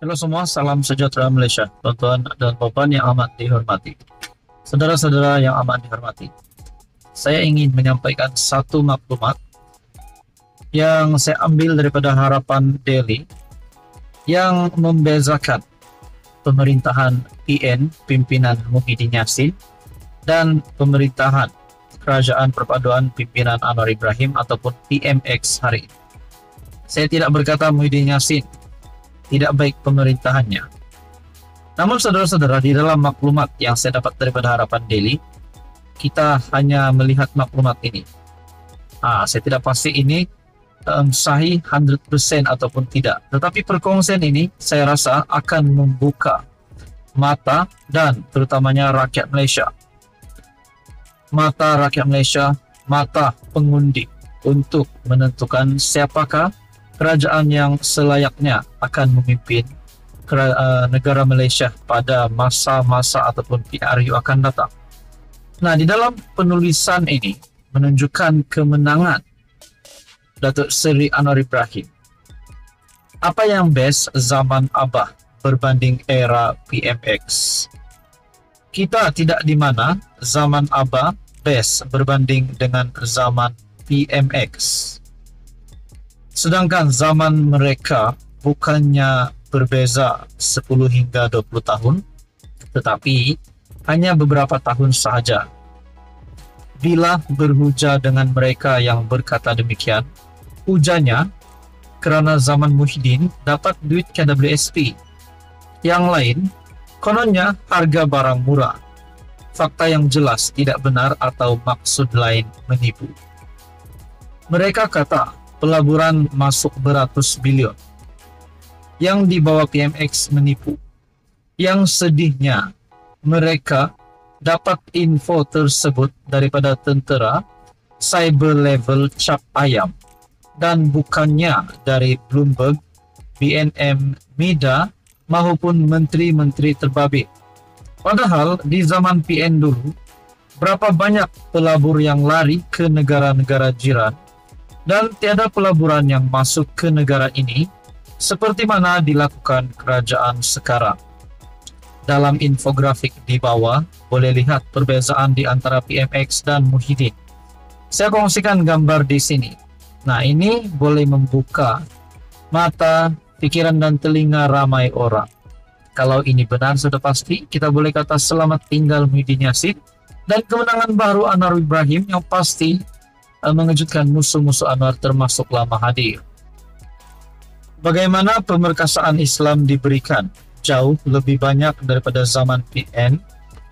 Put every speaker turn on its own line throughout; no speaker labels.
Halo semua, salam sejahtera Malaysia, tuan-tuan dan puan yang amat dihormati. Saudara-saudara yang amat dihormati, saya ingin menyampaikan satu maklumat yang saya ambil daripada Harapan Daily yang membezakan pemerintahan PN, pimpinan Muhyiddin Yassin, dan pemerintahan Kerajaan Perpaduan Pimpinan Anwar Ibrahim ataupun PMX hari ini. Saya tidak berkata Muhyiddin Yassin tidak baik pemerintahannya. Namun saudara-saudara, di dalam maklumat yang saya dapat daripada Harapan Daily, kita hanya melihat maklumat ini. Saya tidak pasti ini sahih 100% ataupun tidak. Tetapi perkongsian ini saya rasa akan membuka mata dan terutamanya rakyat Malaysia. Mata rakyat Malaysia, mata pengundi untuk menentukan siapakah kerajaan yang selayaknya akan memimpin negara Malaysia pada masa-masa ataupun PRU akan datang. Nah, di dalam penulisan ini menunjukkan kemenangan Datuk Seri Anwar Ibrahim. Apa yang best zaman Abah berbanding era PMX? Kita tidak di mana zaman Abah best berbanding dengan zaman PMX. Sedangkan zaman mereka bukannya berbeza 10 hingga 20 tahun, tetapi hanya beberapa tahun sahaja. Bila berhujah dengan mereka yang berkata demikian, hujahnya kerana zaman Muhyiddin dapat duit KWSP. Yang lain, kononnya harga barang murah. Fakta yang jelas tidak benar atau maksud lain menipu. Mereka kata pelaburan masuk beratus bilion. Yang di bawah PMX menipu. Yang sedihnya, mereka dapat info tersebut daripada tentera cyber level cap ayam dan bukannya dari Bloomberg, BNM, MIDA maupun menteri-menteri terbabit. Padahal di zaman PN dulu, berapa banyak pelabur yang lari ke negara-negara jiran dan tiada pelaburan yang masuk ke negara ini seperti mana dilakukan kerajaan sekarang. Dalam infografik di bawah boleh lihat perbezaan di antara PMX dan Muhyiddin. Saya kongsikan gambar di sini. Nah, ini boleh membuka mata, pikiran dan telinga ramai orang. Kalau ini benar sudah pasti kita boleh kata selamat tinggal Muhyiddin Yassin dan kemenangan baru Anwar Ibrahim yang pasti mengejutkan musuh-musuh Anwar termasuklah Mahathir. Bagaimana pemerkasaan Islam diberikan jauh lebih banyak daripada zaman PN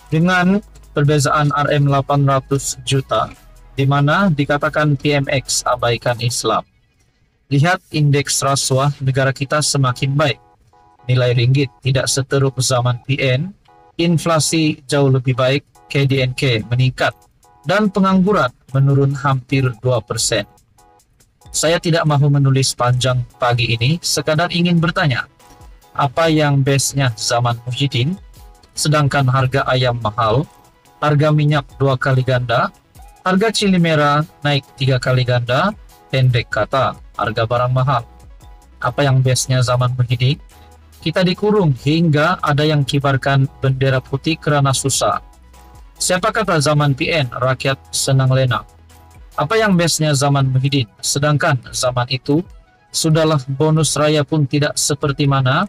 dengan perbezaan RM 800 juta di mana dikatakan PMX abaikan Islam. Lihat indeks rasuah negara kita semakin baik. Nilai ringgit tidak seteruk zaman PN, inflasi jauh lebih baik, KDNK meningkat dan pengangguran menurun hampir 2%. Saya tidak mahu menulis panjang pagi ini, sekadar ingin bertanya, apa yang bestnya zaman Muhyiddin, sedangkan harga ayam mahal, harga minyak 2 kali ganda, harga cili merah naik 3 kali ganda, pendek kata, harga barang mahal. Apa yang bestnya zaman Muhyiddin? Kita dikurung hingga ada yang kibarkan bendera putih kerana susah. Siapa kata zaman PN rakyat senang lena? Apa yang bestnya zaman Muhyiddin? Sedangkan zaman itu, sudahlah bonus raya pun tidak seperti mana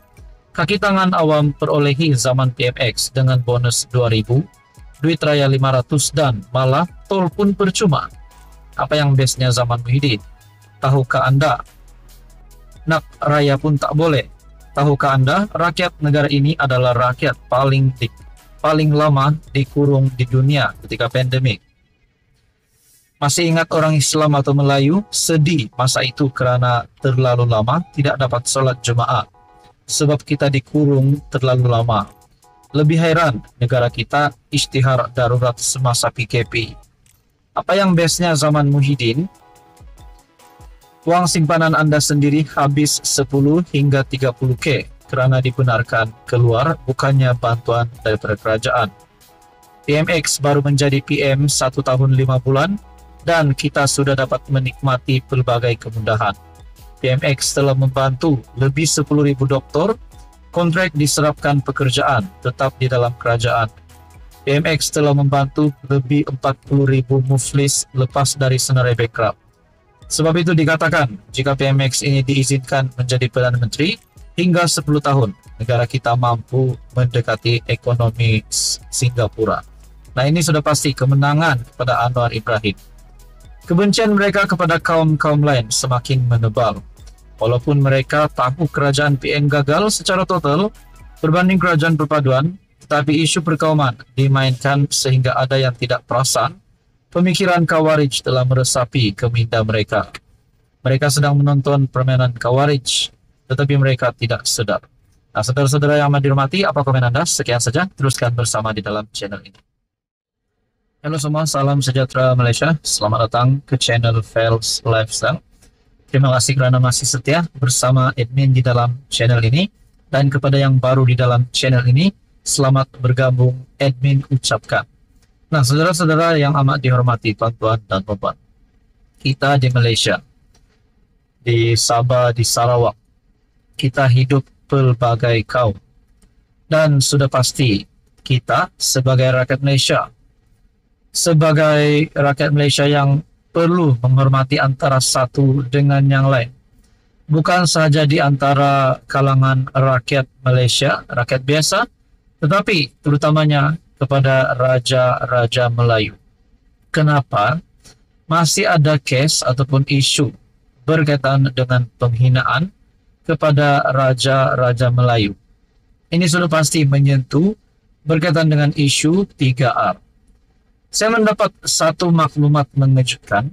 kaki tangan awam perolehi zaman PMX dengan bonus 2.000, duit raya 500 dan malah tol pun percuma. Apa yang bestnya zaman Muhyiddin? Tahukah Anda? Nak raya pun tak boleh. Tahukah Anda, rakyat negara ini adalah rakyat paling lama dikurung di dunia ketika pandemik. Masih ingat orang Islam atau Melayu sedih masa itu kerana terlalu lama tidak dapat solat Jumaat sebab kita dikurung terlalu lama. Lebih heran negara kita isytihar darurat semasa PKP. Apa yang bestnya zaman Muhyiddin? Wang simpanan Anda sendiri habis 10 hingga 30K kerana dibenarkan keluar bukannya bantuan daripada kerajaan. PMX baru menjadi PM 1 tahun 5 bulan dan kita sudah dapat menikmati pelbagai kemudahan. PMX telah membantu lebih 10.000 doktor, kontrak diserapkan pekerjaan tetap di dalam kerajaan. PMX telah membantu lebih 40.000 muflis lepas dari senarai bankrupt. Sebab itu dikatakan, jika PMX ini diizinkan menjadi Perdana Menteri, hingga 10 tahun, negara kita mampu mendekati ekonomi Singapura. Nah, ini sudah pasti kemenangan kepada Anwar Ibrahim. Kebencian mereka kepada kaum-kaum lain semakin menebal. Walaupun mereka tahu kerajaan PN gagal secara total berbanding kerajaan perpaduan, tetapi isu perkauman dimainkan sehingga ada yang tidak perasan. Pemikiran Khawarij telah meresapi ke minda mereka. Mereka sedang menonton permainan Khawarij, tetapi mereka tidak sedar. Nah, saudara-saudara yang amat dihormati, apa komen Anda? Sekian saja, teruskan bersama di dalam channel ini. Halo semua, salam sejahtera Malaysia. Selamat datang ke channel Fels Lifestyle. Terima kasih kerana masih setia bersama admin di dalam channel ini. Dan kepada yang baru di dalam channel ini, selamat bergabung admin ucapkan. Nah, saudara-saudara yang amat dihormati, tuan-tuan dan puan-puan, kita di Malaysia, di Sabah, di Sarawak, kita hidup pelbagai kaum. Dan sudah pasti kita sebagai rakyat Malaysia, sebagai rakyat Malaysia yang perlu menghormati antara satu dengan yang lain. Bukan sahaja di antara kalangan rakyat Malaysia, rakyat biasa, tetapi terutamanya kepada raja-raja Melayu. Kenapa? Masih ada kes ataupun isu berkaitan dengan penghinaan kepada raja-raja Melayu. Ini sudah pasti menyentuh berkaitan dengan isu 3R. Saya mendapat satu maklumat mengejutkan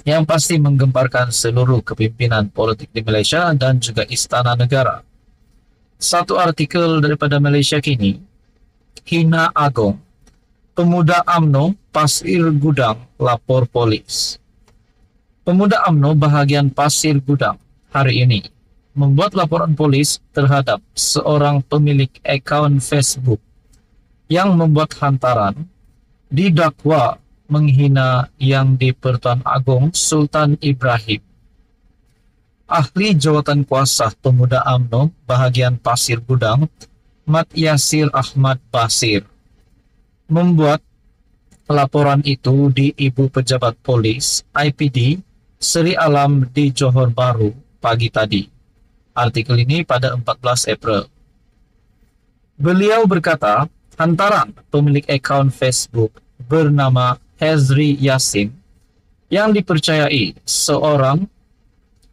yang pasti menggemparkan seluruh kepimpinan politik di Malaysia dan juga istana negara. Satu artikel daripada Malaysia Kini, hina Agong, pemuda UMNO Pasir Gudang lapor polis. Pemuda UMNO bahagian Pasir Gudang hari ini membuat laporan polis terhadap seorang pemilik akaun Facebook yang membuat hantaran didakwa menghina Yang di-Pertuan Agong Sultan Ibrahim. Ahli Jawatan Kuasa Pemuda UMNO bahagian Pasir Gudang, Mat Yasir Ahmad Basir, membuat laporan itu di Ibu Pejabat Polis IPD Seri Alam di Johor Bahru pagi tadi. Artikel ini pada 14 April. Beliau berkata, hantaran pemilik akaun Facebook bernama Hezri Yassin yang dipercayai seorang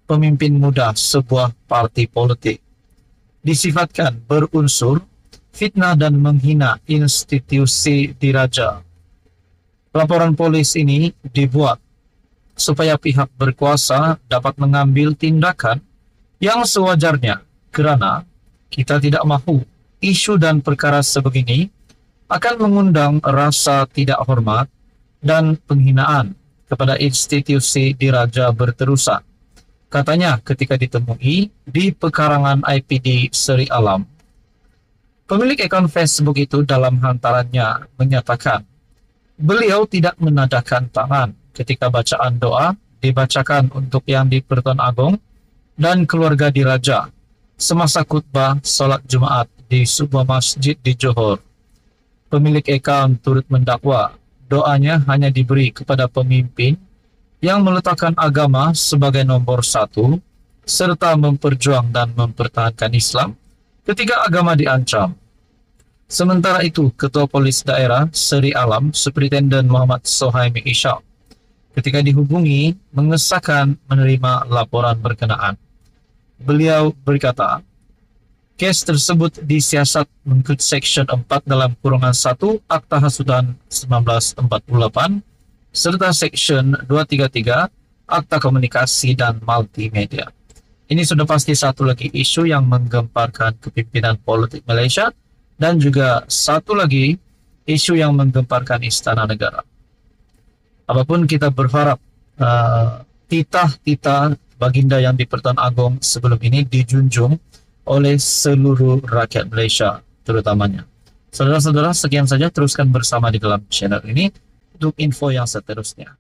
pemimpin muda sebuah parti politik disifatkan berunsur fitnah dan menghina institusi diraja. Laporan polis ini dibuat supaya pihak berkuasa dapat mengambil tindakan yang sewajarnya, kerana kita tidak mahu isu dan perkara sebegini akan mengundang rasa tidak hormat dan penghinaan kepada institusi diraja berterusan. Katanya ketika ditemui di pekarangan IPD Seri Alam. Pemilik akaun Facebook itu dalam hantarannya menyatakan beliau tidak menadahkan tangan ketika bacaan doa dibacakan untuk Yang di-Pertuan Agong dan keluarga diraja semasa khutbah solat Jumaat di sebuah masjid di Johor. Pemilik akaun turut mendakwa doanya hanya diberi kepada pemimpin yang meletakkan agama sebagai nombor satu serta memperjuang dan mempertahankan Islam ketika agama diancam. Sementara itu, Ketua Polis Daerah Seri Alam, Superintenden Muhammad Sohaimi Ishak, ketika dihubungi mengesahkan menerima laporan berkenaan. Beliau berkata, kes tersebut disiasat mengikut Seksyen 4 dalam kurungan 1 Akta Hasutan 1948 serta Seksyen 233 Akta Komunikasi dan Multimedia. Ini sudah pasti satu lagi isu yang menggemparkan kepimpinan politik Malaysia dan juga satu lagi isu yang menggemparkan istana negara. Apapun kita berharap titah-titah baginda Yang di-Pertuan Agong sebelum ini dijunjung oleh seluruh rakyat Malaysia terutamanya. Saudara-saudara, sekian saja, teruskan bersama di dalam channel ini untuk info yang seterusnya.